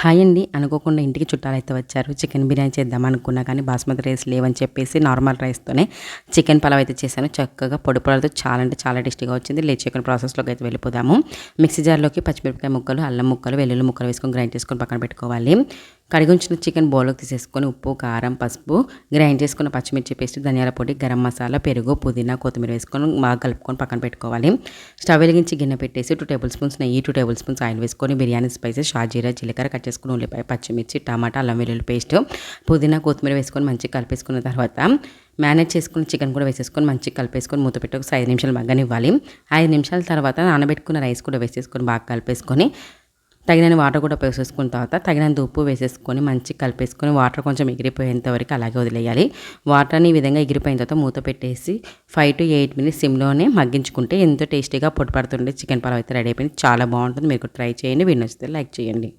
Hi అండి. అనుకోకుండా ఇంటికి చుట్టాలైతే వచ్చారు. చికెన్ బిర్యానీ చేద్దాం అనుకున్నా కానీ బాస్మతి రైస్ లేవని చెప్పేసి నార్మల్ రైస్‌తోనే చికెన్ పలావ్ అయితే చేశాను. చక్కగా పొడి పొడితో చాలా అంటే చాలా టేస్టీగా వచ్చింది. చికెన్ ప్రాసెస్‌లోకి అయితే వెళ్ళిపోదాము. మిక్సీ జార్‌లోకి పచ్చిమిరపకాయ ముక్కలు, అల్లం ముక్కలు, వెల్లుల్లి ముక్కలు వేసుకొని గ్రైండ్ చేసుకొని పక్కన పెట్టుకోవాలి. కడిగి ఉంచిన చికెన్ బౌల్‌లోకి తీసేసుకొని ఉప్పు, కారం, పసుపు, గ్రైండ్ చేసుకున్న పచ్చిమిర్చి పేస్ట్, ధనియాల పొడి, గరం మసాలా, పెరుగు, పుదీనా, కొత్తిమీర వేసుకొని బాగా కలుపుకొని పక్కన పెట్టుకోవాలి. స్టవ్ వెలిగించి గిన్నె పెట్టేసి 2 టేబుల్ స్పూన్స్ నెయ్యి, 2 టేబుల్ స్పూన్స్ ఆయిల్ వేసుకొని బిర్యానీ స్పైసెస్, షాజీరా, జీలకర్ర, కట్ చేసుకున్న ఉల్లిపాయ, పచ్చిమిర్చి, టమాటా, అల్లం వెల్లుల్లి పేస్ట్, పుదీనా, కొత్తిమీర వేసుకొని మంచిగా కలిపేసుకున్న తర్వాత మ్యారినేట్ చేసుకున్న చికెన్ కూడా వేసేసుకొని మంచిగా కలిపేసుకొని మూత పెట్టి ఒక 5 నిమిషాలు మగ్గనివ్వాలి. 5 నిమిషాల తర్వాత నానబెట్టుకున్న రైస్ కూడా వేసేసుకొని బాగా కలిపేసుకొని తగినన్ని వాటర్ కూడా పోసేసుకున్న తర్వాత తగినంత ఉప్పు వేసేసుకొని మంచిగా కలిపేసుకొని వాటర్ కొంచెం ఎగిరిపోయేంత వరకు అలాగే వదిలేయాలి. వాటర్ని ఈ విధంగా ఎగిరిపోయిన తర్వాత మూత పెట్టేసి 5 to 8 మినిట్స్ సిమ్లోనే మగ్గించుకుంటే ఎంతో టేస్టీగా పొడి పడుతుండే చికెన్ పలావ్ అయితే రెడీ అయిపోయింది. చాలా బాగుంటుంది. మీరు ట్రై చేయండి. వీడియో నచ్చితే లైక్ చేయండి.